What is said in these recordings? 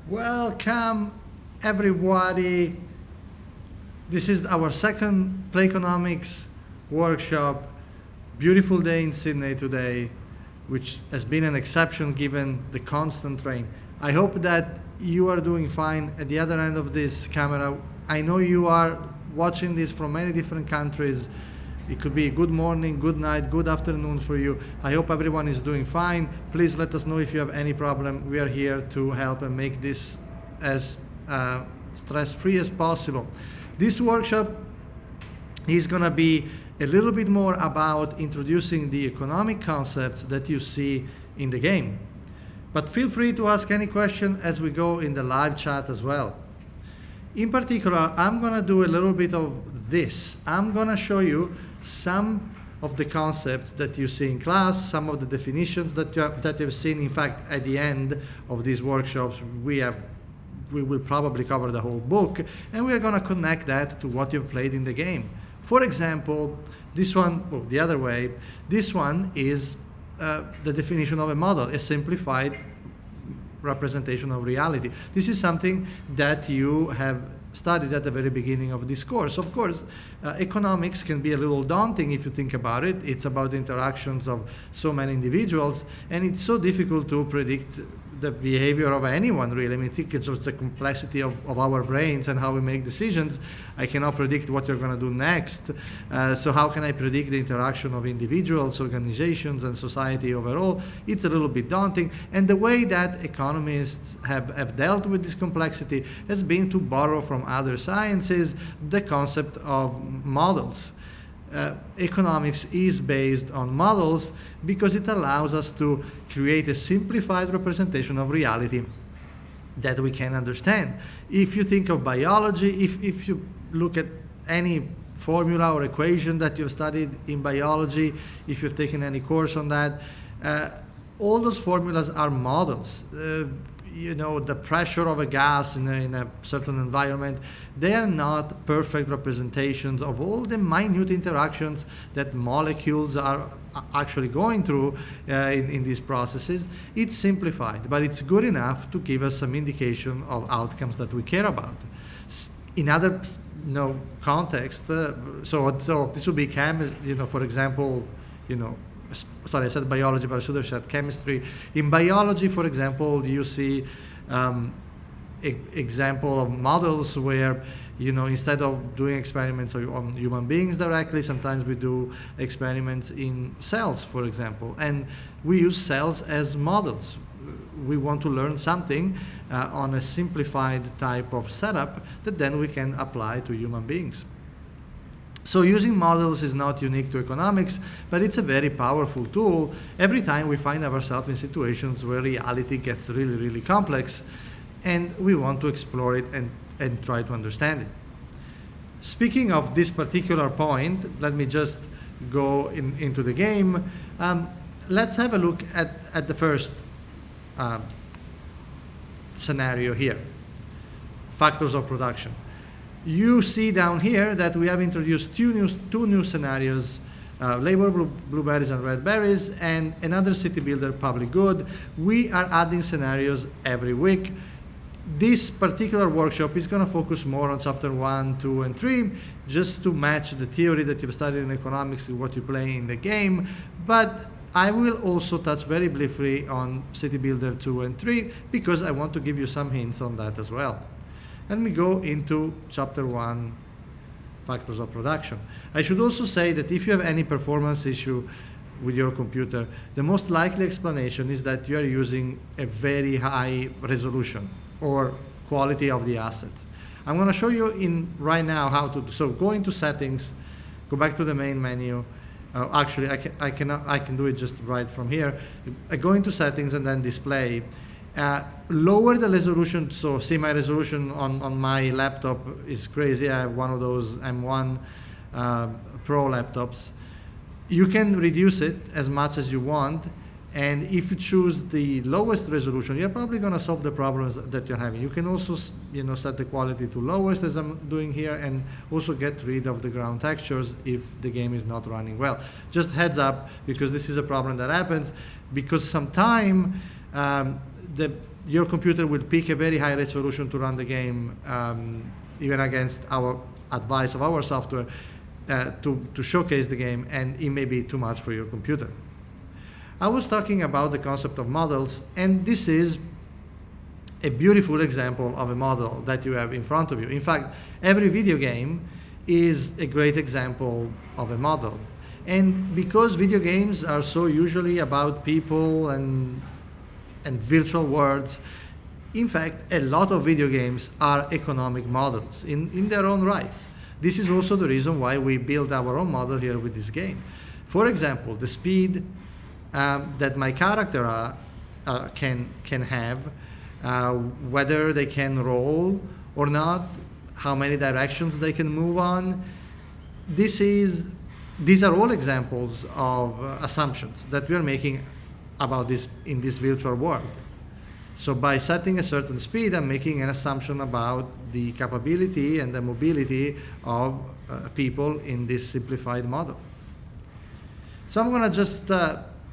Welcome, everybody. This is our second Playconomics workshop. Beautiful day in Sydney today, which has been an exception given the constant rain. I hope that you are doing fine at the other end of this camera. I know you are watching this from many different countries. It could be good morning, good night, good afternoon for you. I hope everyone is doing fine. Please let us know if you have any problem. We are here to help and make this as stress-free as possible. This workshop is going to be a little bit more about introducing the economic concepts that you see in the game. But feel free to ask any question as we go in the live chat as well. In particular, I'm going to do a little bit of this. I'm going to show you some of the concepts that you see in class, some of the definitions that you've seen. In fact, at the end of these workshops, we will probably cover the whole book, and we are going to connect that to what you've played in the game. For example, this one, well, the other way, this one is the definition of a model, a simplified representation of reality. This is something that you have studied at the very beginning of this course. Of course, economics can be a little daunting if you think about it. It's about the interactions of so many individuals, and it's so difficult to predict the behavior of anyone, really. I mean, think it's just the complexity of our brains and how we make decisions. I cannot predict what you're going to do next. So how can I predict the interaction of individuals, organizations, and society overall? It's a little bit daunting. And the way that economists have dealt with this complexity has been to borrow from other sciences the concept of models. Economics is based on models because it allows us to create a simplified representation of reality that we can understand. If you think of biology, if you look at any formula or equation that you've studied in biology, if you've taken any course on that, all those formulas are models. You know, the pressure of a gas in a certain environment, they are not perfect representations of all the minute interactions that molecules are actually going through in these processes. It's simplified, but it's good enough to give us some indication of outcomes that we care about. In other context, so this would be for example, sorry, I said biology, but I should have said chemistry. In biology, for example, you see example of models where, instead of doing experiments on human beings directly, sometimes we do experiments in cells, for example. And we use cells as models. We want to learn something on a simplified type of setup that then we can apply to human beings. So using models is not unique to economics, but it's a very powerful tool every time we find ourselves in situations where reality gets really, really complex, and we want to explore it and try to understand it. Speaking of this particular point, let me just go into the game. Let's have a look at the first scenario here, factors of production. You see down here that we have introduced two new scenarios, labor blueberries and red berries, and another city builder public good. We are adding scenarios every week. This particular workshop is going to focus more on chapter 1, 2, and 3, just to match the theory that you've studied in economics with what you play in the game. But I will also touch very briefly on city builder 2 and 3, because I want to give you some hints on that as well. Let me go into chapter 1, factors of production. I should also say that if you have any performance issue with your computer, the most likely explanation is that you are using a very high resolution or quality of the assets. I'm going to show you right now how to do. So go into settings, go back to the main menu. Actually, I can do it just right from here. I go into settings and then display. Lower the resolution, so see my resolution on my laptop is crazy. I have one of those M1 Pro laptops. You can reduce it as much as you want, and if you choose the lowest resolution, you're probably going to solve the problems that you're having. You can also set the quality to lowest, as I'm doing here, and also get rid of the ground textures if the game is not running well. Just heads up, because this is a problem that happens, because sometimes your computer will pick a very high resolution to run the game, even against our advice of our software to showcase the game, and it may be too much for your computer. I was talking about the concept of models, and this is a beautiful example of a model that you have in front of you. In fact, every video game is a great example of a model. And because video games are so usually about people and virtual worlds, in fact, a lot of video games are economic models in their own rights. This is also the reason why we built our own model here with this game. For example, the speed that my character can have, whether they can roll or not, how many directions they can move on. These are all examples of assumptions that we are making about this in this virtual world. So by setting a certain speed, I'm making an assumption about the capability and the mobility of people in this simplified model. So I'm going to just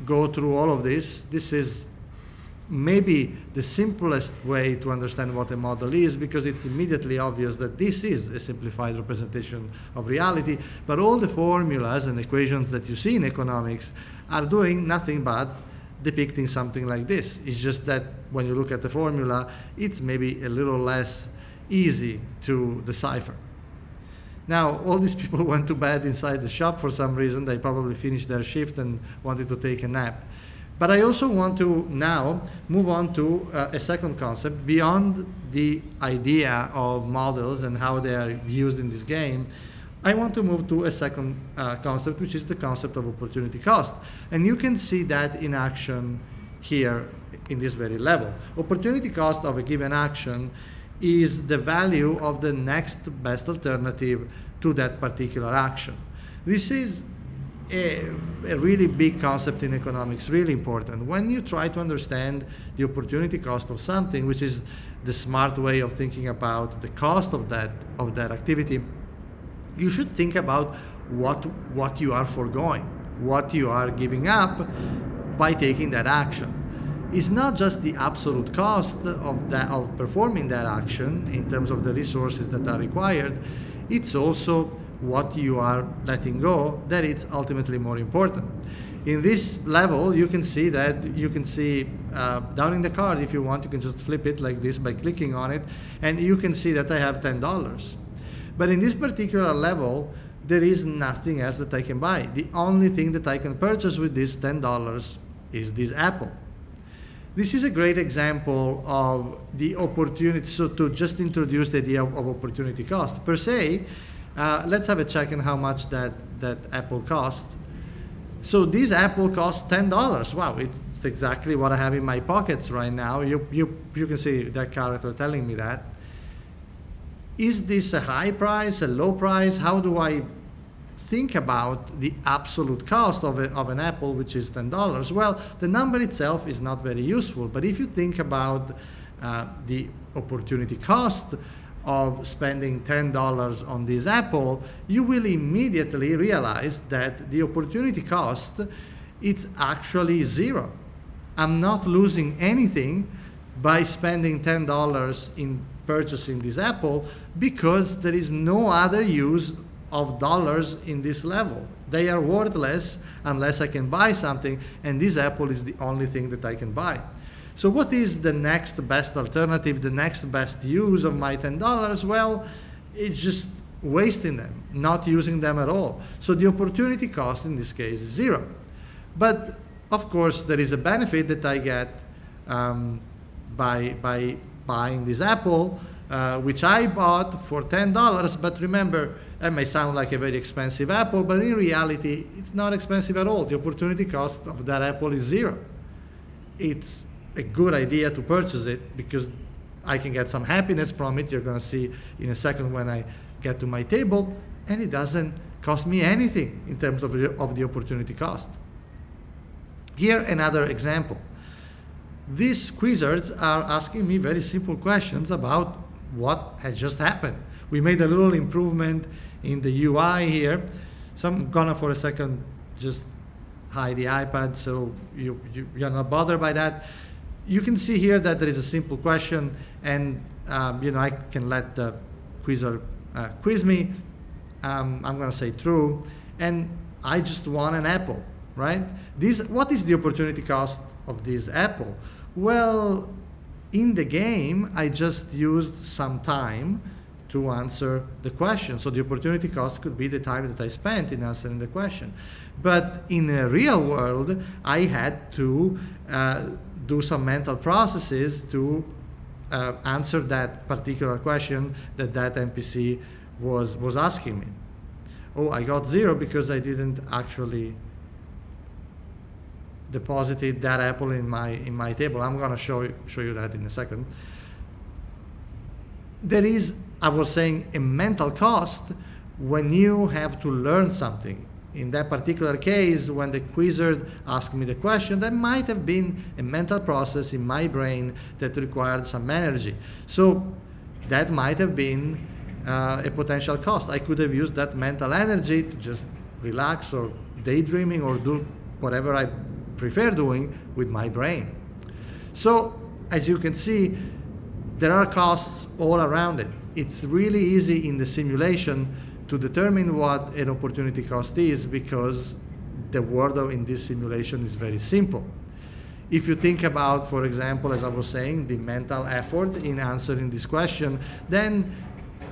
go through all of this. This is maybe the simplest way to understand what a model is, because it's immediately obvious that this is a simplified representation of reality, but all the formulas and equations that you see in economics are doing nothing but depicting something like this. It's just that when you look at the formula, it's maybe a little less easy to decipher. Now, all these people went to bed inside the shop for some reason. They probably finished their shift and wanted to take a nap. But I also want to now move on to a second concept beyond the idea of models and how they are used in this game. I want to move to a second concept, which is the concept of opportunity cost. And you can see that in action here in this very level. Opportunity cost of a given action is the value of the next best alternative to that particular action. This is a really big concept in economics, really important. When you try to understand the opportunity cost of something, which is the smart way of thinking about the cost of that activity, you should think about what you are foregoing, what you are giving up by taking that action. It's not just the absolute cost of performing that action in terms of the resources that are required, it's also what you are letting go that it's ultimately more important. In this level, you can see down in the card, if you want, you can just flip it like this by clicking on it, and you can see that I have $10. But in this particular level, there is nothing else that I can buy. The only thing that I can purchase with this $10 is this apple. This is a great example of the opportunity. So to just introduce the idea of opportunity cost. Per se, let's have a check on how much that apple cost. So this apple costs $10. Wow, it's exactly what I have in my pockets right now. You can see that character telling me that. Is this a high price, a low price? How do I think about the absolute cost of an apple, which is $10? Well, the number itself is not very useful, but if you think about the opportunity cost of spending $10 on this apple, you will immediately realize that the opportunity cost, it's actually zero. I'm not losing anything by spending $10 in purchasing this apple, because there is no other use of dollars in this level. They are worthless unless I can buy something, and this apple is the only thing that I can buy. So what is the next best alternative, the next best use of my $10? Well, it's just wasting them, not using them at all. So the opportunity cost in this case is zero. But of course, there is a benefit that I get by buying this apple, which I bought for $10. But remember, that may sound like a very expensive apple, but in reality, it's not expensive at all. The opportunity cost of that apple is zero. It's a good idea to purchase it because I can get some happiness from it. You're going to see in a second when I get to my table, and it doesn't cost me anything in terms of the opportunity cost. Here, another example. These quizzers are asking me very simple questions about what has just happened. We made a little improvement in the UI here. So I'm gonna, for a second, just hide the iPad so you're not bothered by that. You can see here that there is a simple question, and I can let the quizzer quiz me. I'm going to say true, and I just won an apple, right? What is the opportunity cost of this apple? Well, in the game, I just used some time to answer the question. So the opportunity cost could be the time that I spent in answering the question. But in the real world, I had to do some mental processes to answer that particular question that NPC was asking me. Oh, I got 0 because I didn't actually deposited that apple in my table. I'm going to show you that in a second. There is, I was saying, a mental cost when you have to learn something. In that particular case, when the quizzer asked me the question, that might have been a mental process in my brain that required some energy. So that might have been a potential cost. I could have used that mental energy to just relax or daydreaming or do whatever I prefer doing with my brain. So as you can see, there are costs all around it. It's really easy in the simulation to determine what an opportunity cost is because the world in this simulation is very simple. If you think about, for example, as I was saying, the mental effort in answering this question, then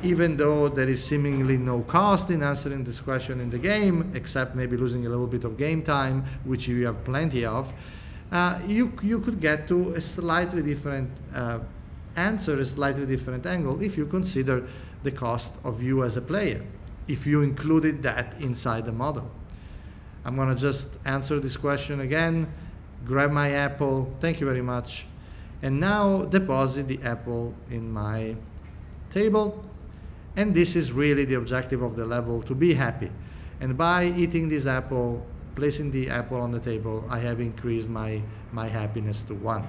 even though there is seemingly no cost in answering this question in the game, except maybe losing a little bit of game time, which you have plenty of, you could get to a slightly different answer, a slightly different angle, if you consider the cost of you as a player, if you included that inside the model. I'm going to just answer this question again, grab my apple, thank you very much, and now deposit the apple in my table. And this is really the objective of the level, to be happy. And by eating this apple, placing the apple on the table, I have increased my happiness to 1.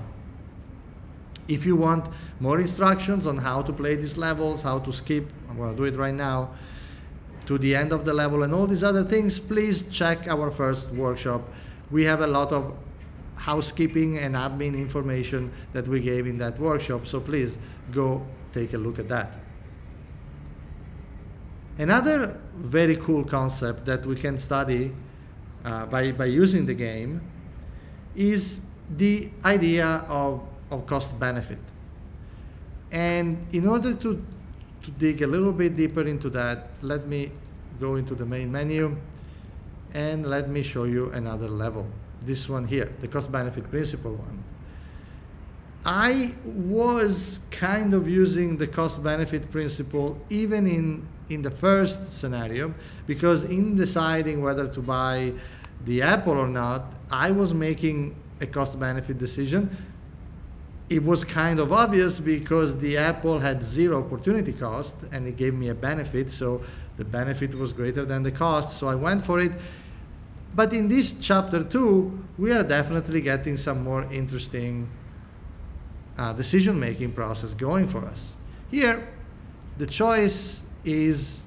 If you want more instructions on how to play these levels, how to skip, I'm going to do it right now, to the end of the level and all these other things, please check our first workshop. We have a lot of housekeeping and admin information that we gave in that workshop, so please go take a look at that. Another very cool concept that we can study by using the game is the idea of cost benefit. And in order to dig a little bit deeper into that, let me go into the main menu and let me show you another level. This one here, the cost benefit principle one. I was kind of using the cost benefit principle even in the first scenario, because in deciding whether to buy the apple or not, I was making a cost benefit decision. It was kind of obvious because the apple had 0 opportunity cost and it gave me a benefit, so the benefit was greater than the cost, so I went for it. But in this chapter 2, we are definitely getting some more interesting decision-making process going for us. Here, the choice is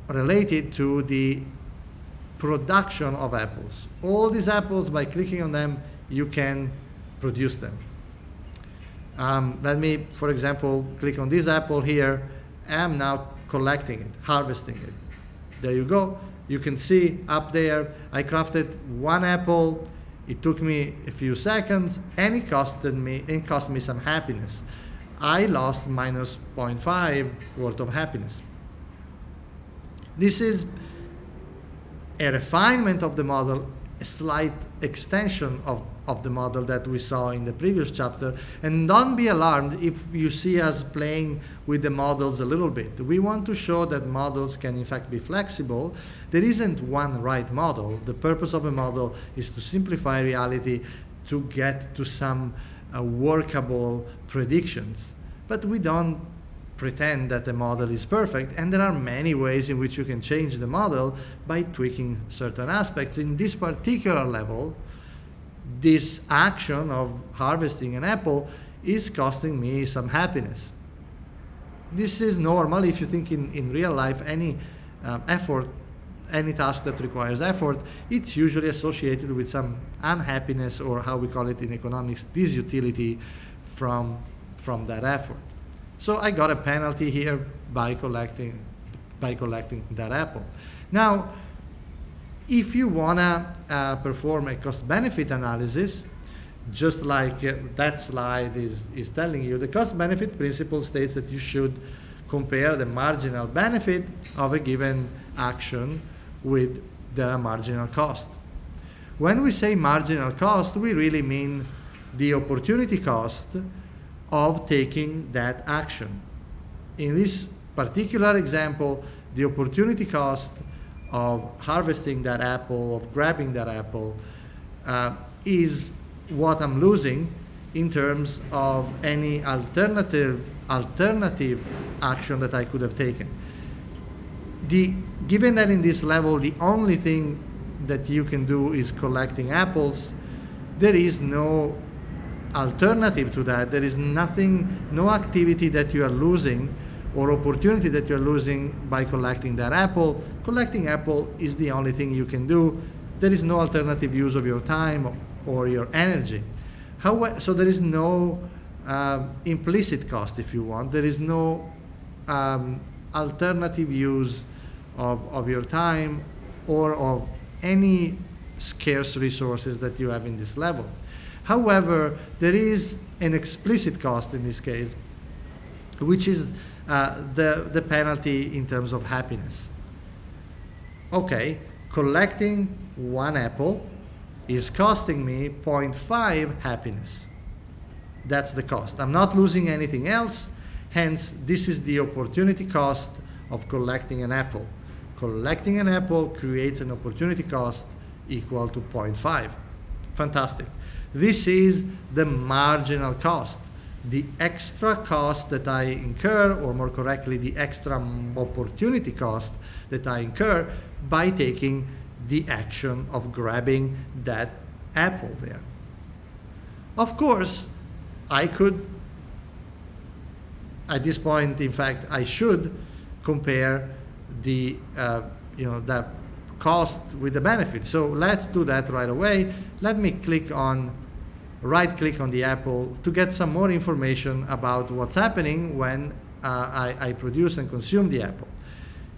related to the production of apples. All these apples, by clicking on them, you can produce them. Let me, for example, click on this apple here. I'm now collecting it, harvesting it. There you go. You can see up there, I crafted 1 apple. It took me a few seconds, and it cost me some happiness. I lost minus 0.5 worth of happiness. This is a refinement of the model, a slight extension of the model that we saw in the previous chapter. And don't be alarmed if you see us playing with the models a little bit. We want to show that models can in fact be flexible. There isn't one right model. The purpose of a model is to simplify reality, to get to some workable predictions. But we don't pretend that the model is perfect, and there are many ways in which you can change the model by tweaking certain aspects. In this particular level, this action of harvesting an apple is costing me some happiness. This is normal if you think in real life any effort any task that requires effort, it's usually associated with some unhappiness, or how we call it in economics, disutility from that effort. So I got a penalty here by collecting that apple. Now, if you wanna perform a cost-benefit analysis, just like that slide is telling you, the cost-benefit principle states that you should compare the marginal benefit of a given action with the marginal cost. When we say marginal cost, we really mean the opportunity cost of taking that action. In this particular example, the opportunity cost of harvesting that apple, of grabbing that apple, is what I'm losing in terms of any alternative action that I could have taken. Given that in this level the only thing that you can do is collecting apples, there is no alternative to that. There is nothing, no activity that you are losing or opportunity that you're losing by collecting that apple. Collecting apple is the only thing you can do. There is no alternative use of your time or your energy. So there is no implicit cost, if you want. There is no alternative use of your time or of any scarce resources that you have in this level. However, there is an explicit cost in this case, which is the penalty in terms of happiness. Okay, collecting one apple is costing me 0.5 happiness. That's the cost. I'm not losing anything else, hence this is the opportunity cost of collecting an apple. Collecting an apple creates an opportunity cost equal to 0.5. Fantastic. This is the marginal cost, the extra cost that I incur, or more correctly, the extra opportunity cost that I incur by taking the action of grabbing that apple there. Of course, I could, at this point, in fact, I should compare the the cost with the benefit. So let's do that right away. Let me right click on the apple to get some more information about what's happening when I produce and consume the apple.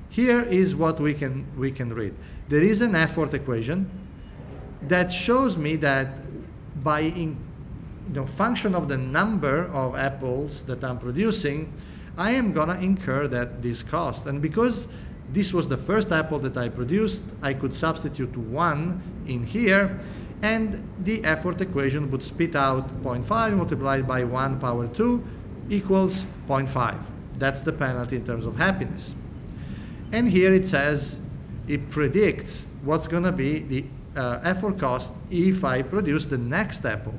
Here is what we can read. There is an effort equation that shows me that by function of the number of apples that I'm producing, I am gonna incur this cost. And because this was the first apple that I produced, I could substitute 1 in here, and the effort equation would spit out 0.5 multiplied by 1 power 2 equals 0.5. That's the penalty in terms of happiness. And here it says, it predicts what's going to be the effort cost if I produce the next apple.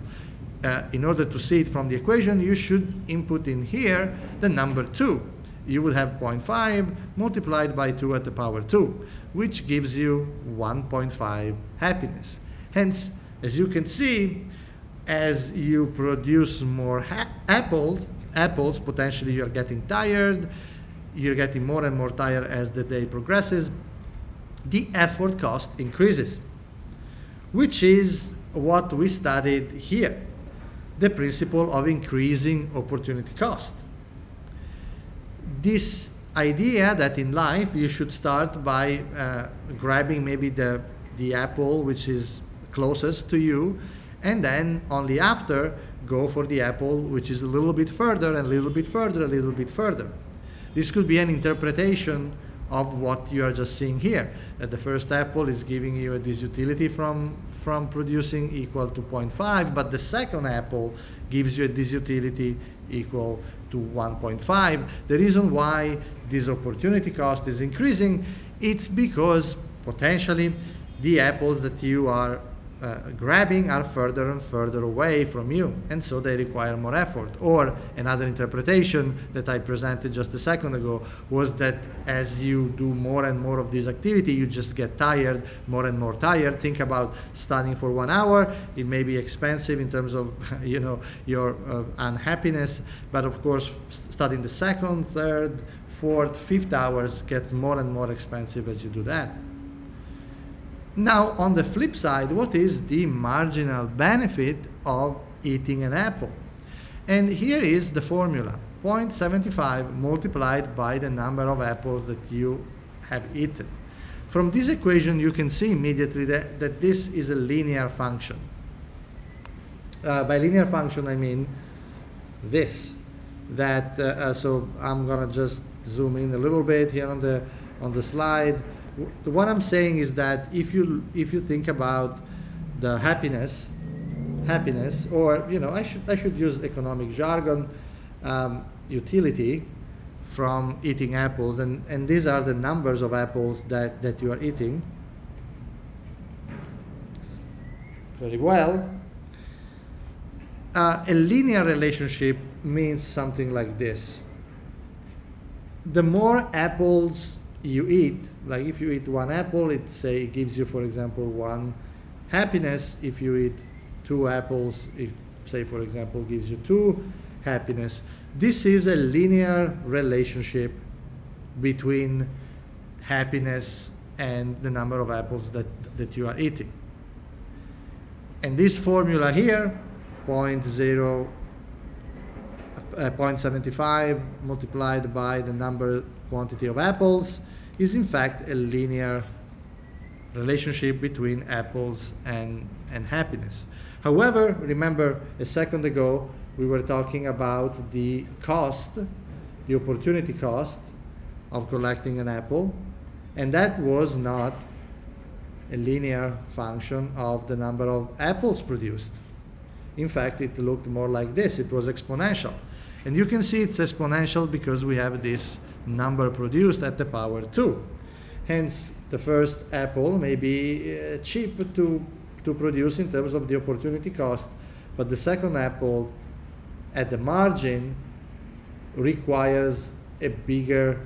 In order to see it from the equation, you should input in here the number 2. You would have 0.5 multiplied by 2 at the power 2, which gives you 1.5 happiness. Hence, as you can see, as you produce more apples, potentially you're getting tired, you're getting more and more tired as the day progresses, the effort cost increases, which is what we studied here, the principle of increasing opportunity cost. This idea that in life you should start by grabbing maybe the apple which is closest to you, and then only after go for the apple which is a little bit further and a little bit further, a little bit further. This could be an interpretation of what you are just seeing here, that the first apple is giving you a disutility from producing equal to 0.5, but the second apple gives you a disutility equal to 1.5. The reason why this opportunity cost is increasing, it's because potentially the apples that you are grabbing are further and further away from you, and so they require more effort. Or another interpretation that I presented just a second ago was that as you do more and more of this activity, you just get tired, more and more tired. Think about studying for 1 hour. It may be expensive in terms of your unhappiness, but of course studying the second, third, fourth, fifth hours gets more and more expensive as you do that. Now, on the flip side, what is the marginal benefit of eating an apple? And here is the formula: 0.75 multiplied by the number of apples that you have eaten. From this equation, you can see immediately that this is a linear function. By linear function, I mean this. So I'm gonna just zoom in a little bit here on the slide. What I'm saying is that if you think about the happiness, or I should use economic jargon, utility from eating apples, and these are the numbers of apples that you are eating. Very well. A linear relationship means something like this. The more apples you eat, like if you eat one apple, it gives you, for example, one happiness. If you eat two apples, it for example gives you two happiness. This is a linear relationship between happiness and the number of apples that you are eating. And this formula here, 0.75 multiplied by the quantity of apples, is in fact a linear relationship between apples and happiness. However, remember a second ago we were talking about the cost, the opportunity cost of collecting an apple, and that was not a linear function of the number of apples produced. In fact, it looked more like this. It was exponential. And you can see it's exponential because we have this number produced at the power 2. Hence, the first apple may be cheap to produce in terms of the opportunity cost, but the second apple at the margin requires a bigger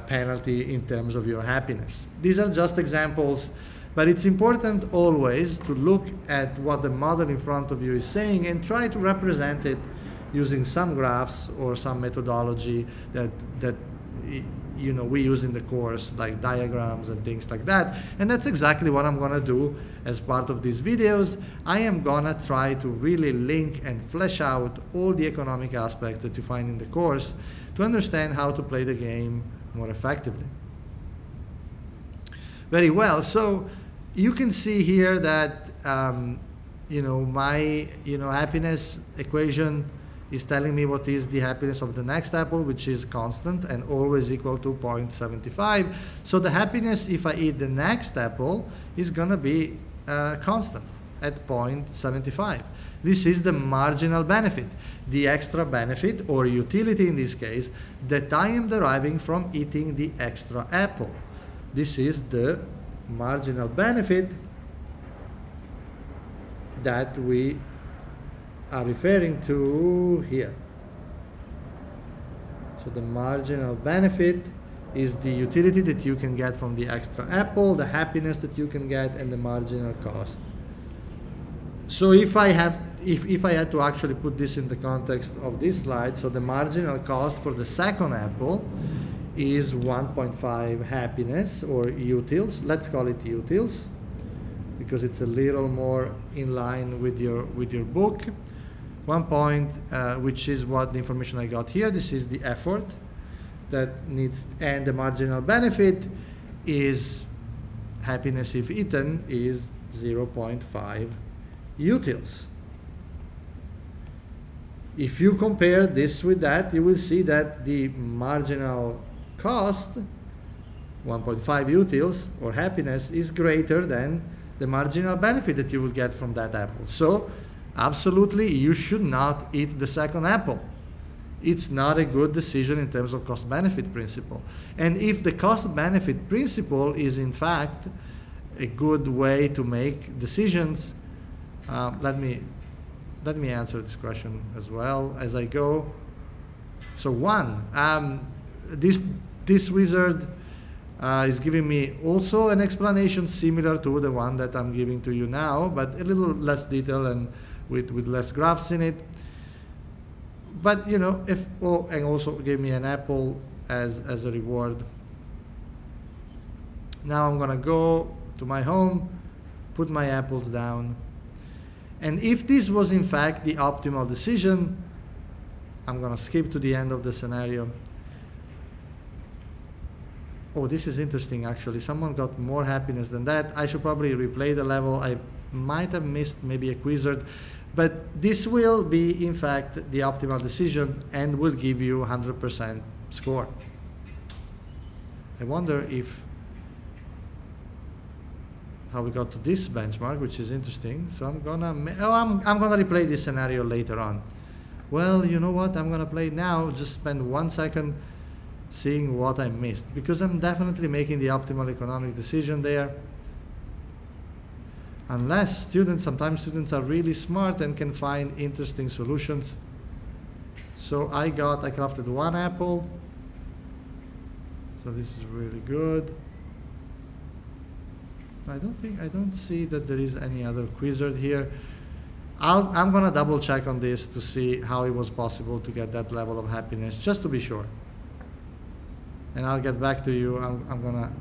penalty in terms of your happiness. These are just examples, but it's important always to look at what the model in front of you is saying and try to represent it using some graphs or some methodology that we use in the course, like diagrams and things like that. And that's exactly what I'm gonna do as part of these videos. I am gonna try to really link and flesh out all the economic aspects that you find in the course to understand how to play the game more effectively. Very well, so you can see here that my happiness equation is telling me what is the happiness of the next apple, which is constant and always equal to 0.75. So the happiness if I eat the next apple is gonna be constant at 0.75. This is the marginal benefit, the extra benefit or utility in this case that I am deriving from eating the extra apple. This is the marginal benefit that we are referring to here. So the marginal benefit is the utility that you can get from the extra apple, the happiness that you can get, and the marginal cost. So if I had to actually put this in the context of this slide, so the marginal cost for the second apple is 1.5 happiness or utils. Let's call it utils because it's a little more in line with your book. 1 point, which is what the information I got here. This is the effort that needs, and the marginal benefit is happiness if eaten is 0.5 utils. If you compare this with that, you will see that the marginal cost, 1.5 utils or happiness, is greater than the marginal benefit that you will get from that apple. So absolutely, you should not eat the second apple. It's not a good decision in terms of cost-benefit principle. And if the cost-benefit principle is in fact a good way to make decisions, let me answer this question as well as I go. So one, this wizard is giving me also an explanation similar to the one that I'm giving to you now, but a little less detail and with less graphs in it. But and also gave me an apple as a reward. Now I'm gonna go to my home, put my apples down. And if this was in fact the optimal decision, I'm going to skip to the end of the scenario. Oh, this is interesting actually. Someone got more happiness than that. I should probably replay the level. I might have missed maybe a quizard. But this will be in fact the optimal decision and will give you 100% score. I wonder how we got to this benchmark, which is interesting. So I'm gonna replay this scenario later on. Well, you know what? I'm gonna play now. Just spend 1 second seeing what I missed, because I'm definitely making the optimal economic decision there. Unless sometimes students are really smart and can find interesting solutions. So I crafted 1 apple. So this is really good. I don't see that there is any other quizard here. I'm gonna double check on this to see how it was possible to get that level of happiness, just to be sure. And I'll get back to you. I'm gonna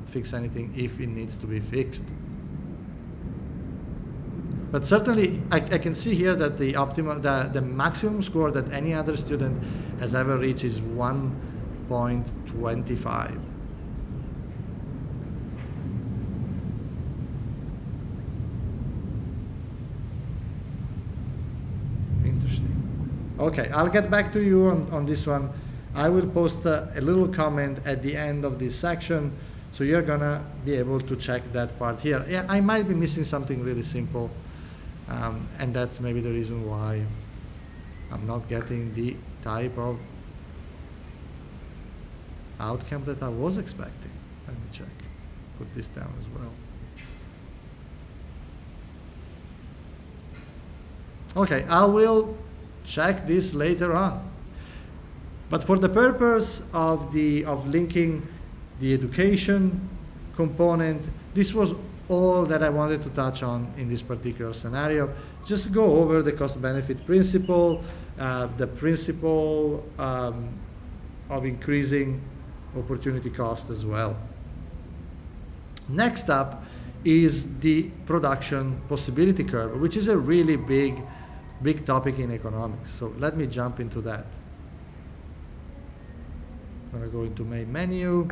fix anything if it needs to be fixed. But certainly, I can see here that the maximum score that any other student has ever reached is 1.25. Interesting. Okay, I'll get back to you on this one. I will post a little comment at the end of this section, so you're gonna be able to check that part here. Yeah, I might be missing something really simple. And that's maybe the reason why I'm not getting the type of outcome that I was expecting. Let me check. Put this down as well. Okay, I will check this later on. But for the purpose of linking the education component, this was all that I wanted to touch on in this particular scenario. Just go over the cost-benefit principle, the principle of increasing opportunity cost as well. Next up is the production possibility curve, which is a really big topic in economics. So let me jump into that. I'm going to go into main menu.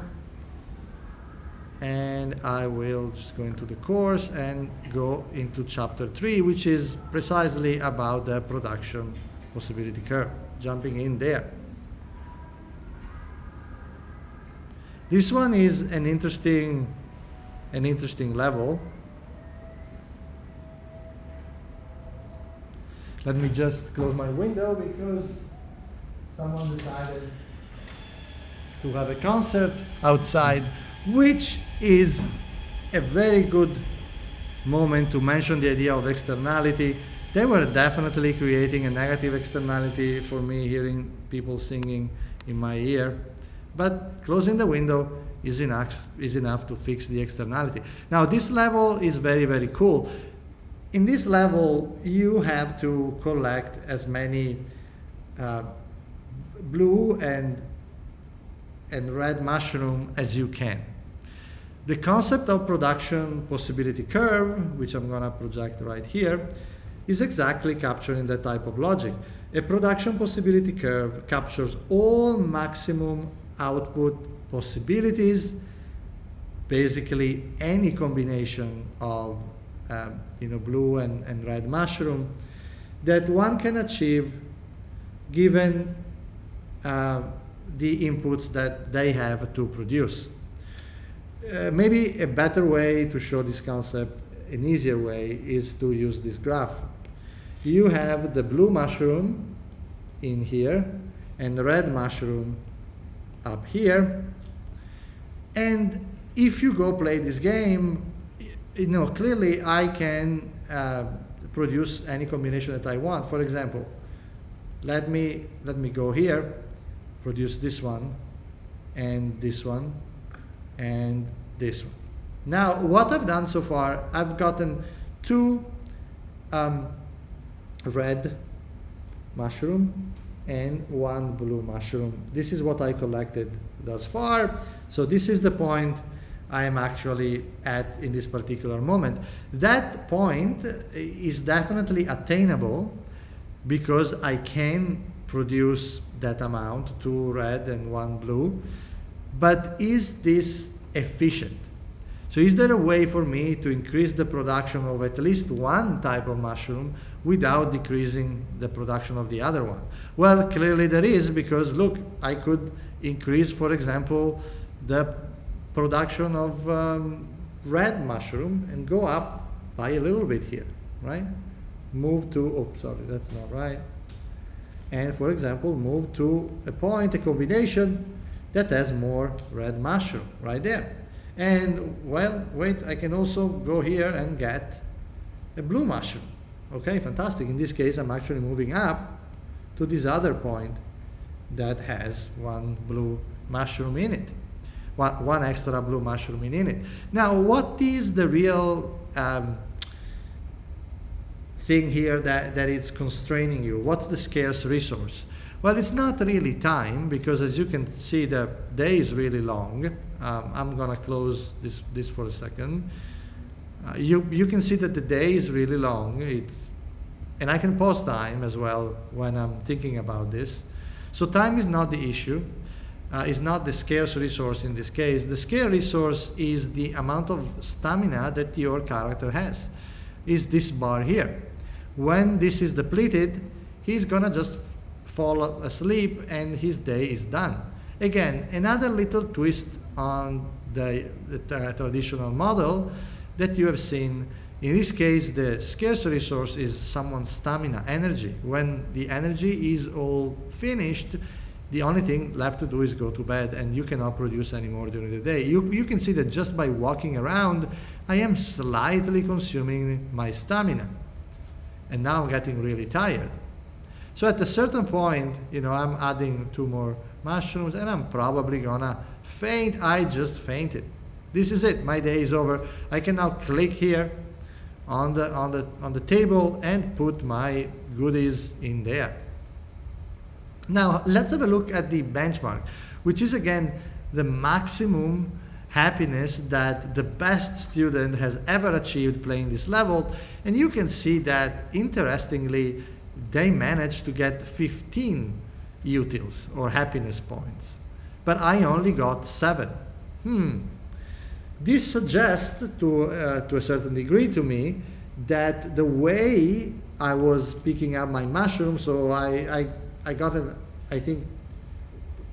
And I will just go into the course and go into chapter 3, which is precisely about the production possibility curve. Jumping in there. This one is an interesting level. Let me just close my window because someone decided to have a concert outside, which is a very good moment to mention the idea of externality. They were definitely creating a negative externality for me, hearing people singing in my ear. But closing the window is enough to fix the externality. Now, this level is very, very cool. In this level, you have to collect as many blue and red mushroom as you can. The concept of production possibility curve, which I'm going to project right here, is exactly capturing that type of logic. A production possibility curve captures all maximum output possibilities, basically any combination of blue and red mushroom that one can achieve given the inputs that they have to produce. Maybe a better way to show this concept, an easier way, is to use this graph. You have the blue mushroom in here and the red mushroom up here. And if you go play this game, clearly I can produce any combination that I want. For example, let me go here, produce this one, and this one, and this one. Now, what I've done so far, I've gotten 2 red mushroom and 1 blue mushroom. This is what I collected thus far. So this is the point I am actually at in this particular moment. That point is definitely attainable because I can produce that amount, 2 red and 1 blue. But is this efficient? So is there a way for me to increase the production of at least one type of mushroom without decreasing the production of the other one? Well, clearly there is, because look, I could increase, for example, the production of red mushroom and go up by a little bit here, right? Move to, oh, sorry, that's not right. And for example, move to a point, a combination that has more red mushroom right there. And well, wait, I can also go here and get a blue mushroom. Okay, fantastic. In this case, I'm actually moving up to this other point that has 1 blue mushroom in it. One extra blue mushroom in it. Now, what is the real thing here that is constraining you? What's the scarce resource? Well, it's not really time, because as you can see, the day is really long. I'm gonna close this for a second. You can see that the day is really long. And I can pause time as well when I'm thinking about this. So time is not the issue. Is not the scarce resource in this case. The scarce resource is the amount of stamina that your character has. Is this bar here. When this is depleted, he's gonna just fall asleep and his day is done. Again, another little twist on the traditional model that you have seen. In this case, the scarce resource is someone's stamina, energy. When the energy is all finished, the only thing left to do is go to bed, and you cannot produce anymore during the day. You can see that just by walking around, I am slightly consuming my stamina. And now I'm getting really tired. So at a certain point, I'm adding 2 more mushrooms and I'm probably gonna faint. I just fainted. This is it, my day is over. I can now click here on the table and put my goodies in there. Now, let's have a look at the benchmark, which is again the maximum happiness that the best student has ever achieved playing this level. And you can see that, interestingly, they managed to get 15 utils or happiness points, but I only got 7. This suggests to a certain degree to me that the way I was picking up my mushrooms, so I got, I think,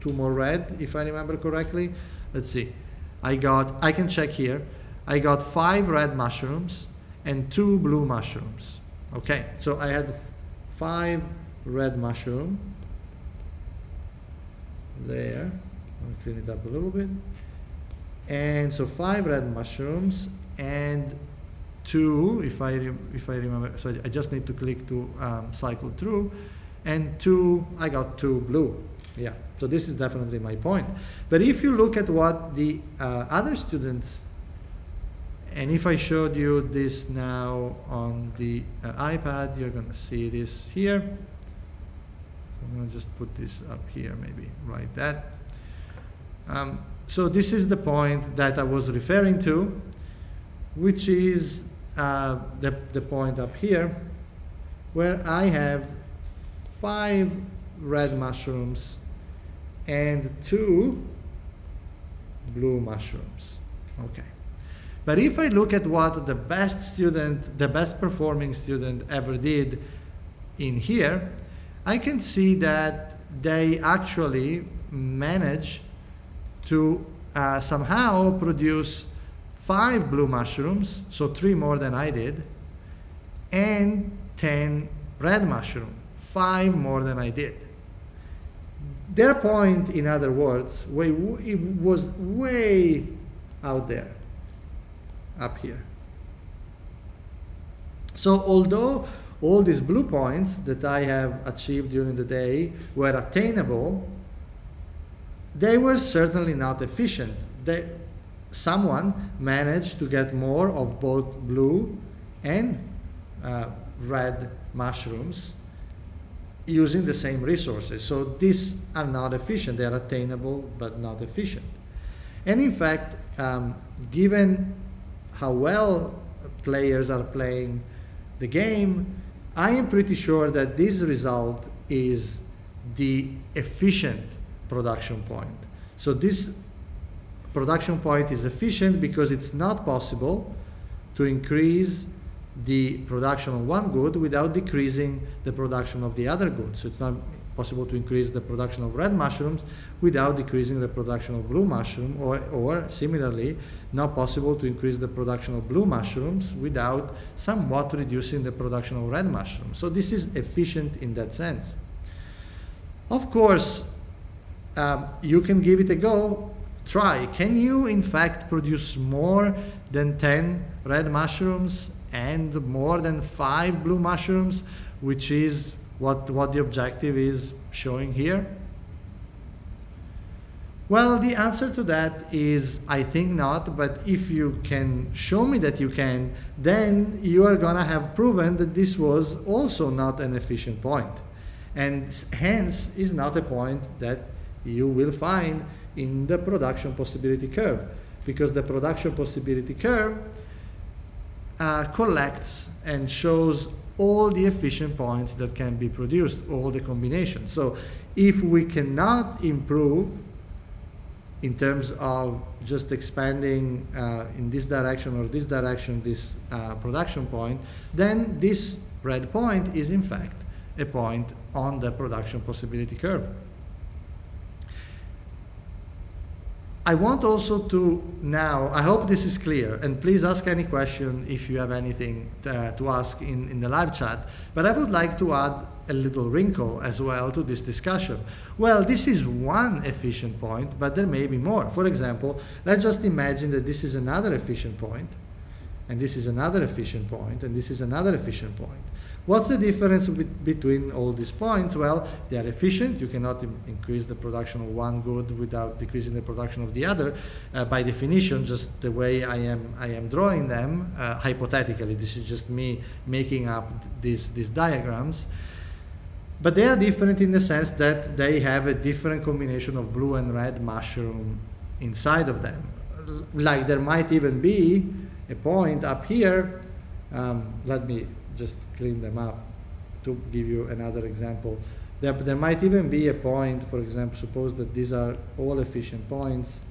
2 more red, if I remember correctly. Let's see. I can check here. I got 5 red mushrooms and 2 blue mushrooms. Okay, so I had 5 red mushroom there. I'll clean it up a little bit. And so 5 red mushrooms and 2, if I remember, so I just need to click to cycle through, and 2, I got 2 blue. Yeah, so this is definitely my point. But if you look at what the other students, and if I showed you this now on the iPad, you're gonna see this here. So I'm gonna just put this up here, maybe write that. So this is the point that I was referring to, which is the point up here, where I have 5 red mushrooms and 2 blue mushrooms. Okay. But if I look at what the best student, the best performing student ever did in here, I can see that they actually managed to somehow produce 5 blue mushrooms, so 3 more than I did, and 10 red mushrooms, 5 more than I did. Their point, in other words, it was way out there, up here. So although all these blue points that I have achieved during the day were attainable, they were certainly not efficient. Someone managed to get more of both blue and red mushrooms using the same resources. So these are not efficient. They are attainable, but not efficient. And in fact, given how well players are playing the game, I am pretty sure that this result is the efficient production point. So this production point is efficient because it's not possible to increase the production of one good without decreasing the production of the other good. So it's not possible to increase the production of red mushrooms without decreasing the production of blue mushroom, or similarly, not possible to increase the production of blue mushrooms without somewhat reducing the production of red mushrooms. So this is efficient in that sense. Of course, you can give it a go. Try. Can you, in fact, produce more than 10 red mushrooms and more than 5 blue mushrooms, which is what the objective is showing here? Well, the answer to that is, I think not, but if you can show me that you can, then you are gonna have proven that this was also not an efficient point, and hence is not a point that you will find in the production possibility curve, because the production possibility curve collects and shows all the efficient points that can be produced, all the combinations. So if we cannot improve in terms of just expanding in this direction or this direction, this production point, then this red point is in fact a point on the production possibility curve. I want also to now, I hope this is clear, and please ask any question if you have anything to ask in the live chat, but I would like to add a little wrinkle as well to this discussion. Well, this is one efficient point, but there may be more. For example, let's just imagine that this is another efficient point, and this is another efficient point, and this is another efficient point. What's the difference between all these points? Well, they are efficient. You cannot increase the production of one good without decreasing the production of the other. By definition, just the way I am drawing them, hypothetically, this is just me making up these diagrams. But they are different in the sense that they have a different combination of blue and red mushroom inside of them. Like there might even be a point up here. Let me just clean them up to give you another example. There might even be a point, for example, suppose that these are all efficient points.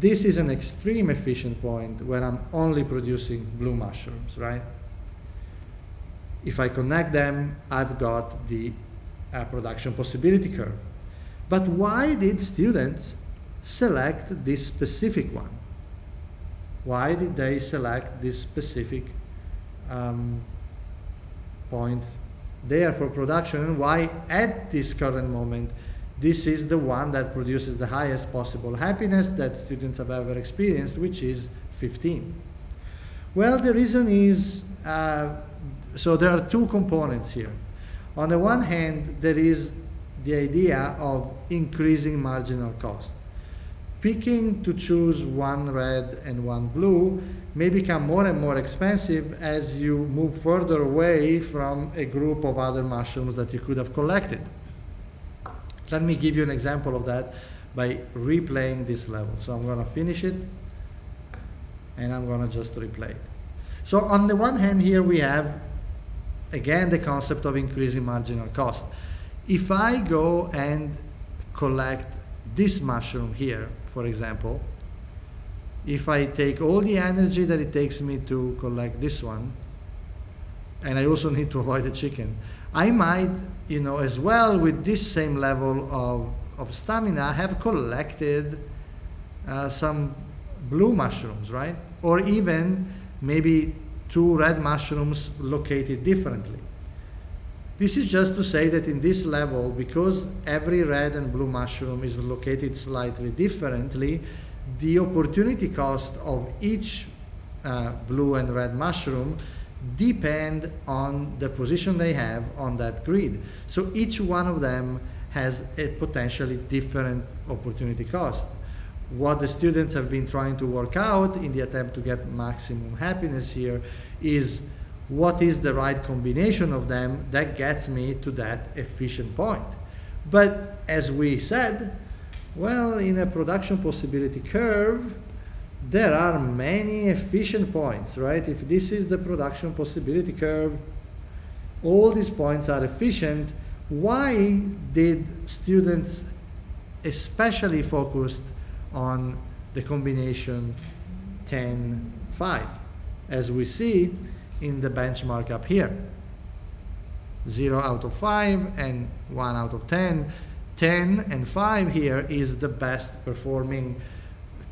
This is an extreme efficient point where I'm only producing blue mushrooms, right? If I connect them, I've got the production possibility curve. But why did students select this specific one? Why did they select this specific point there for production, and why at this current moment this is the one that produces the highest possible happiness that students have ever experienced, which is 15? Well, the reason is, so there are two components here. On the one hand, there is the idea of increasing marginal cost. Picking to choose one red and one blue may become more and more expensive as you move further away from a group of other mushrooms that you could have collected. Let me give you an example of that by replaying this level. So I'm going to finish it, and I'm going to just replay it. So on the one hand here we have, again, the concept of increasing marginal cost. If I go and collect this mushroom here, for example, if I take all the energy that it takes me to collect this one, and I also need to avoid the chicken, I might, as well with this same level of stamina, have collected some blue mushrooms, right? Or even maybe 2 red mushrooms located differently. This is just to say that in this level, because every red and blue mushroom is located slightly differently, the opportunity cost of each blue and red mushroom depend on the position they have on that grid. So each one of them has a potentially different opportunity cost. What the students have been trying to work out in the attempt to get maximum happiness here is what is the right combination of them that gets me to that efficient point. But as we said, Well, in a production possibility curve, there are many efficient points, right? If this is the production possibility curve, all these points are efficient. Why did students especially focused on the combination 10, 5, as we see in the benchmark up here? 0 out of 5 and 1 out of 10. 10 and 5 here is the best performing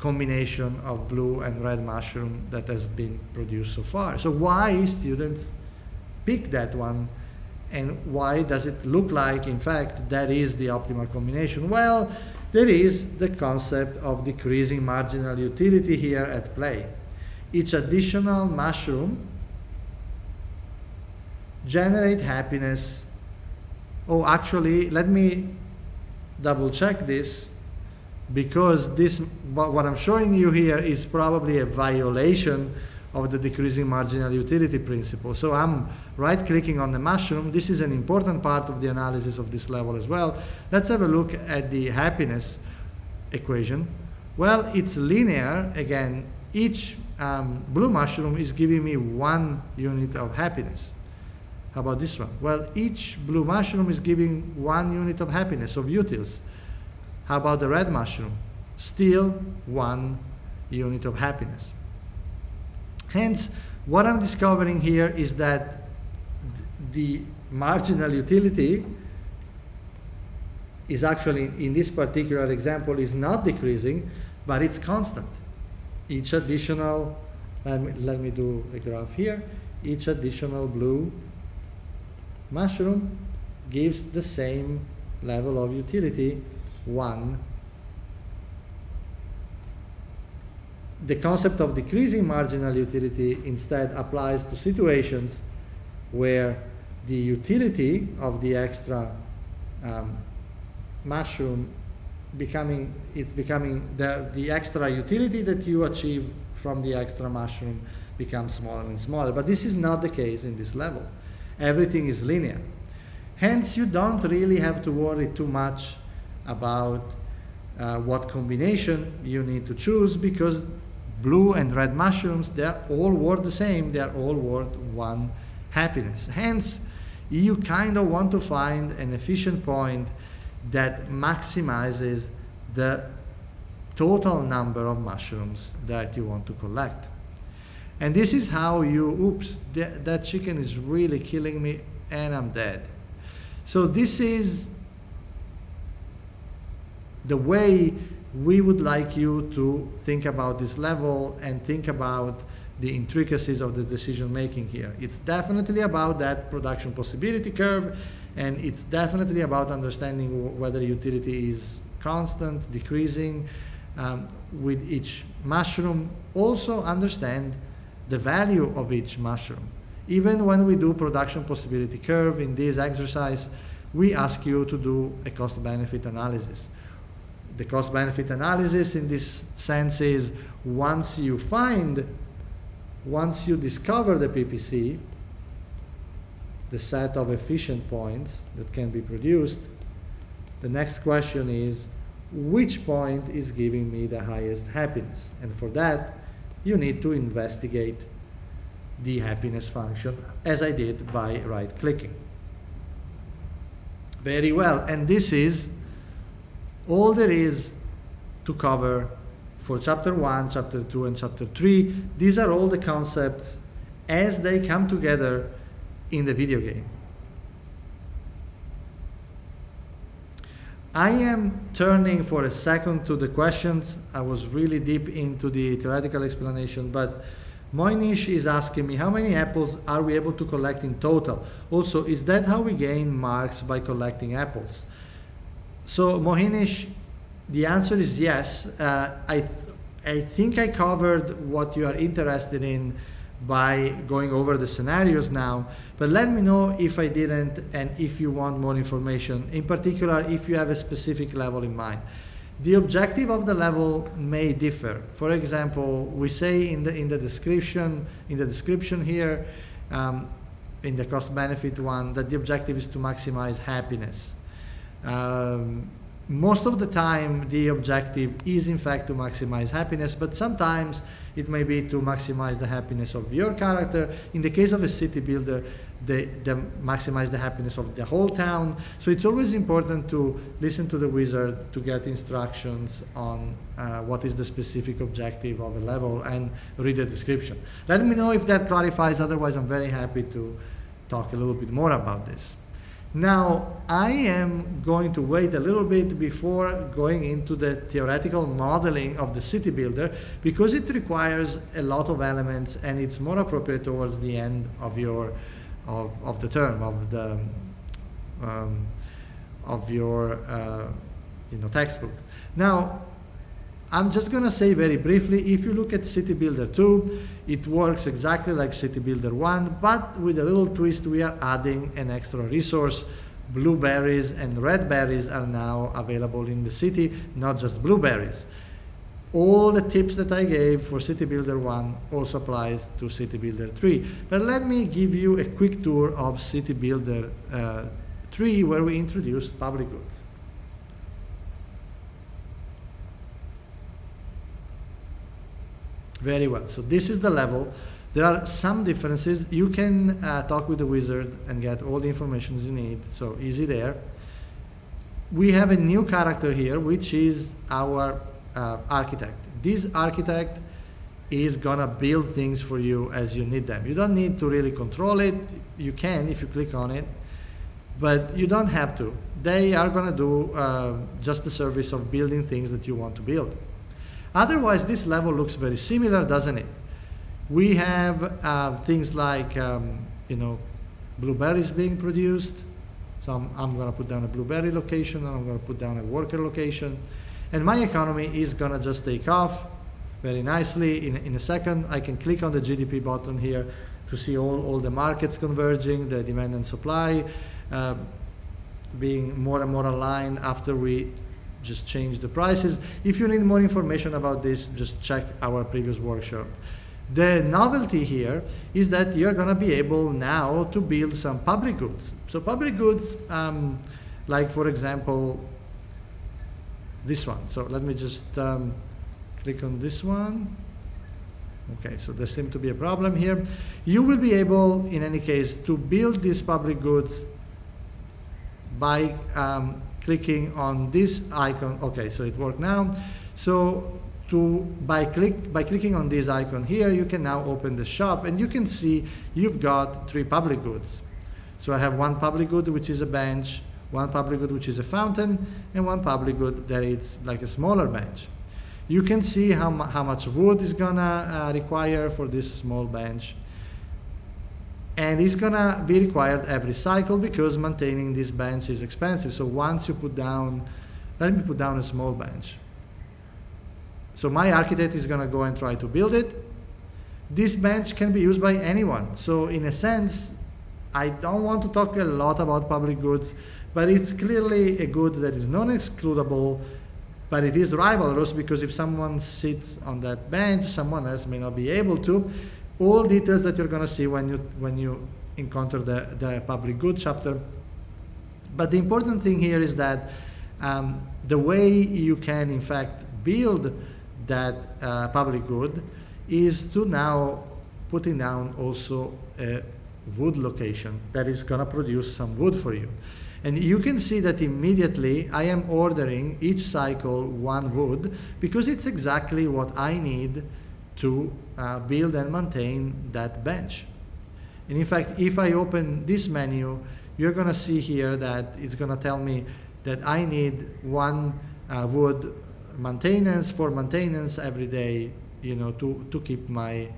combination of blue and red mushroom that has been produced so far. So why students pick that one, and why does it look like, in fact, that is the optimal combination? Well, there is the concept of decreasing marginal utility here at play. Each additional mushroom generate happiness. Oh, actually, let me double check this, because this, what I'm showing you here is probably a violation of the decreasing marginal utility principle. So I'm right clicking on the mushroom. This is an important part of the analysis of this level as well. Let's have a look at the happiness equation. Well, it's linear. Again, each blue mushroom is giving me 1 unit of happiness. How about this one? Well, each blue mushroom is giving 1 unit of happiness, of utils. How about the red mushroom? Still 1 unit of happiness. Hence, what I'm discovering here is that the marginal utility is actually, in this particular example, is not decreasing, but it's constant. Each additional, let me do a graph here, each additional blue mushroom gives the same level of utility, 1. The concept of decreasing marginal utility instead applies to situations where the utility of the extra mushroom becoming the extra utility that you achieve from the extra mushroom becomes smaller and smaller. But this is not the case in this level. Everything is linear. Hence, you don't really have to worry too much about what combination you need to choose, because blue and red mushrooms, they're all worth the same. They're all worth 1 happiness. Hence, you kind of want to find an efficient point that maximizes the total number of mushrooms that you want to collect. And this is how you, oops, that chicken is really killing me and I'm dead. So this is the way we would like you to think about this level and think about the intricacies of the decision making here. It's definitely about that production possibility curve, and it's definitely about understanding whether utility is constant, decreasing with each mushroom. Also understand the value of each mushroom. Even when we do production possibility curve in this exercise, we ask you to do a cost-benefit analysis. The cost-benefit analysis in this sense is once you discover the PPC, the set of efficient points that can be produced, the next question is, which point is giving me the highest happiness? And for that, you need to investigate the happiness function, as I did by right-clicking. Very well, and this is all there is to cover for Chapter 1, Chapter 2, and Chapter 3. These are all the concepts as they come together in the video game. I am turning for a second to the questions. I was really deep into the theoretical explanation, but Moinish is asking me, how many apples are we able to collect in total? Also, is that how we gain marks, by collecting apples? So Mohinish, the answer is yes. I think I covered what you are interested in by going over the scenarios now, but let me know if I didn't and if you want more information, in particular if you have a specific level in mind. The objective of the level may differ. For example, we say in the description here, in the cost-benefit one, that the objective is to maximize happiness. most of the time the objective is in fact to maximize happiness, but sometimes it may be to maximize the happiness of your character. In the case of a city builder, they maximize the happiness of the whole town. So it's always important to listen to the wizard to get instructions on what is the specific objective of a level and read the description. Let me know if that clarifies, otherwise I'm very happy to talk a little bit more about this. Now, I am going to wait a little bit before going into the theoretical modeling of the city builder, because it requires a lot of elements and it's more appropriate towards the end of your the term of your textbook. Now, I'm just going to say very briefly, if you look at City Builder 2, it works exactly like City Builder 1, but with a little twist, we are adding an extra resource. Blueberries and red berries are now available in the city, not just blueberries. All the tips that I gave for City Builder 1 also applies to City Builder 3. But let me give you a quick tour of City Builder 3, where we introduced public goods. Very well, so this is the level. There are some differences. You can talk with the wizard and get all the information you need, so easy there. We have a new character here, which is our architect. This architect is gonna build things for you as you need them. You don't need to really control it. You can if you click on it, but you don't have to. They are gonna do just the service of building things that you want to build. Otherwise, this level looks very similar, doesn't it? We have things like, blueberries being produced. So I'm going to put down a blueberry location, and I'm going to put down a worker location. And my economy is going to just take off very nicely. In a second, I can click on the GDP button here to see all the markets converging, the demand and supply being more and more aligned after we just change the prices. If you need more information about this, just check our previous workshop. The novelty here is that you're going to be able now to build some public goods. So public goods, like for example, this one. So let me just click on this one. Okay, so there seems to be a problem here. You will be able, in any case, to build these public goods by clicking on this icon. Okay, so it worked now. So by clicking on this icon here, you can now open the shop, and you can see you've got 3 public goods. So I have one public good, which is a bench, one public good, which is a fountain, and one public good that is like a smaller bench. You can see how much wood is gonna require for this small bench. And it's gonna be required every cycle because maintaining this bench is expensive. So once you put down, let me put down a small bench. So my architect is gonna go and try to build it. This bench can be used by anyone. So in a sense, I don't want to talk a lot about public goods, but it's clearly a good that is non-excludable, but it is rivalrous because if someone sits on that bench, someone else may not be able to. All details that you're going to see when you encounter the public good chapter. But the important thing here is that the way you can in fact build that public good is to now putting down also a wood location that is going to produce some wood for you. And you can see that immediately I am ordering each cycle 1 wood because it's exactly what I need to build and maintain that bench. And in fact, if I open this menu, you're going to see here that it's going to tell me that I need 1 wood maintenance for maintenance every day, to keep my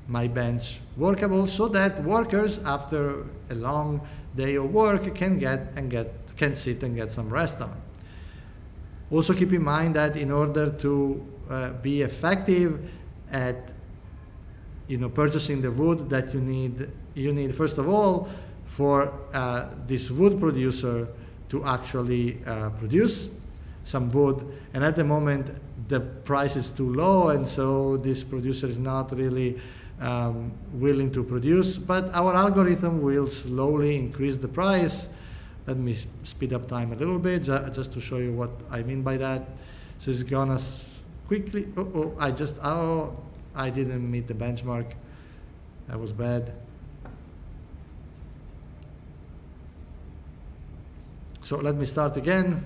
my bench workable, so that workers after a long day of work can sit and get some rest on. Also keep in mind that in order to be effective at purchasing the wood that you need first of all for this wood producer to actually produce some wood, and at the moment the price is too low, and so this producer is not really willing to produce, but our algorithm will slowly increase the price Let me speed up time a little bit just to show you what I mean by that. So it's gonna quickly, I didn't meet the benchmark. That was bad. So let me start again.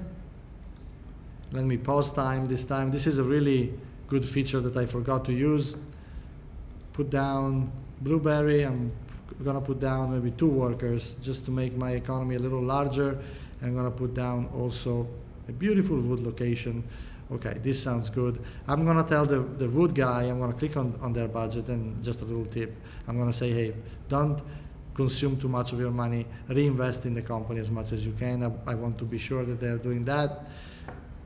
Let me pause time this time. This is a really good feature that I forgot to use. Put down blueberry. I'm gonna put down maybe 2 workers just to make my economy a little larger. I'm gonna put down also a beautiful wood location. Okay, this sounds good. I'm gonna tell the wood guy, I'm gonna click on their budget, and just a little tip. I'm gonna say, hey, don't consume too much of your money, reinvest in the company as much as you can. I want to be sure that they're doing that.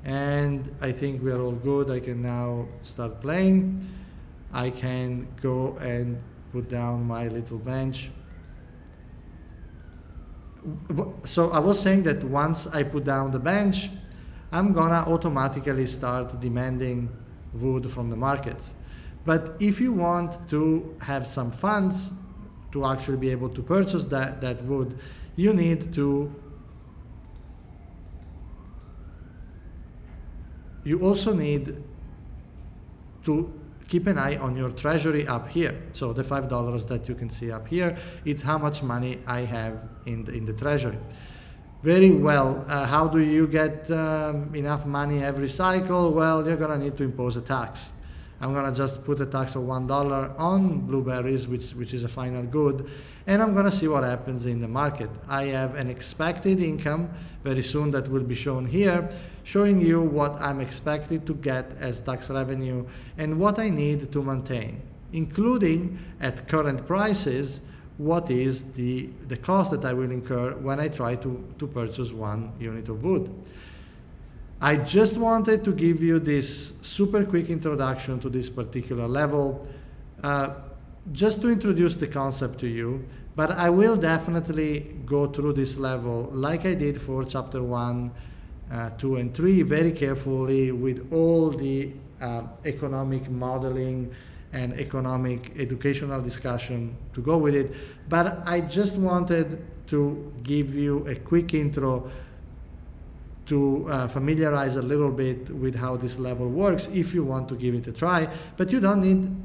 And I think we are all good. I can now start playing. I can go and put down my little bench. So I was saying that once I put down the bench, I'm gonna automatically start demanding wood from the markets. But if you want to have some funds to actually be able to purchase that wood, you need to, you also need to keep an eye on your treasury up here. So the $5 that you can see up here, it's how much money I have in the treasury. Very well. How do you get enough money every cycle? Well, you're gonna need to impose a tax. I'm gonna just put a tax of $1 on blueberries, which is a final good, and I'm gonna see what happens in the market. I have an expected income very soon that will be shown here, showing you what I'm expected to get as tax revenue and what I need to maintain, including at current prices, what is the cost that I will incur when I try to purchase 1 unit of wood. I just wanted to give you this super quick introduction to this particular level, just to introduce the concept to you, but I will definitely go through this level like I did for chapter 1, 2, and 3 very carefully with all the economic modeling and economic educational discussion to go with it. But I just wanted to give you a quick intro to familiarize a little bit with how this level works if you want to give it a try. But you don't need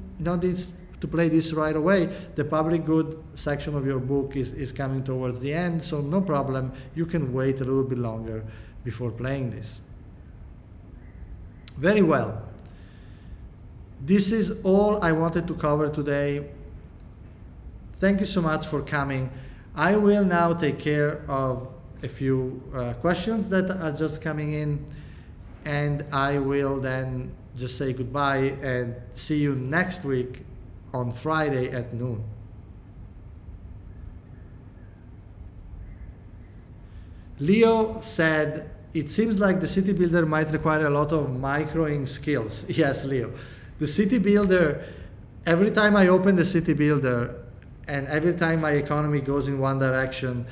to play this right away. The public good section of your book is coming towards the end, so no problem. You can wait a little bit longer before playing this. Very well. This is all I wanted to cover today. Thank you so much for coming. I will now take care of a few questions that are just coming in, and I will then just say goodbye and see you next week on Friday at noon. Leo said, it seems like the city builder might require a lot of microing skills. Yes, Leo. The city builder, every time I open the city builder and every time my economy goes in one direction,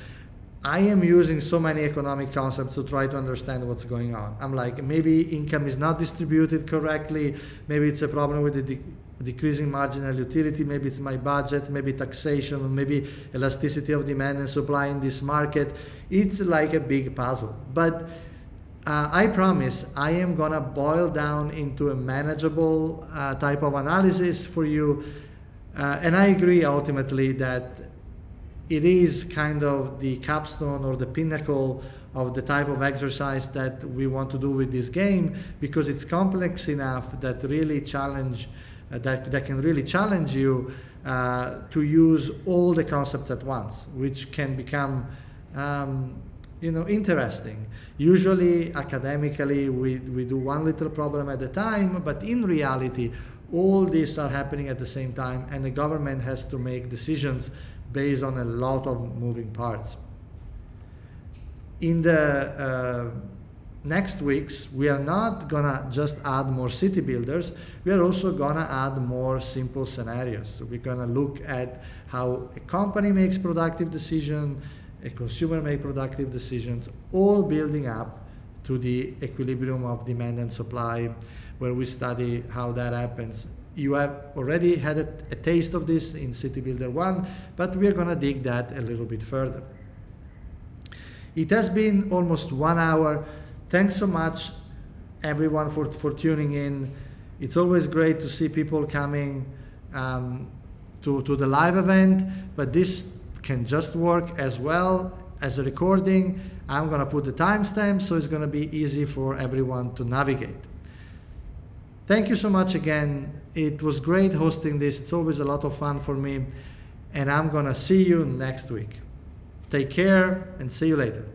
I am using so many economic concepts to try to understand what's going on. I'm like, maybe income is not distributed correctly, maybe it's a problem with the decreasing marginal utility, maybe it's my budget, maybe taxation, maybe elasticity of demand and supply in this market. It's like a big puzzle. But I promise I am gonna boil down into a manageable type of analysis for you. And I agree ultimately that it is kind of the capstone or the pinnacle of the type of exercise that we want to do with this game, because it's complex enough that really challenge that can really challenge you to use all the concepts at once, which can become interesting. Usually academically we do one little problem at a time, but in reality all these are happening at the same time, and the government has to make decisions based on a lot of moving parts. In the next weeks, we are not gonna just add more city builders, we are also gonna add more simple scenarios. So we're gonna look at how a company makes productive decisions, a consumer makes productive decisions, all building up to the equilibrium of demand and supply, where we study how that happens. You have already had a taste of this in City Builder 1, but we're gonna dig that a little bit further. It has been almost 1 hour. Thanks so much, everyone, for tuning in. It's always great to see people coming to the live event, but this can just work as well as a recording. I'm gonna put the timestamp, so it's gonna be easy for everyone to navigate. Thank you so much again. It was great hosting this. It's always a lot of fun for me, and I'm gonna see you next week. Take care and see you later.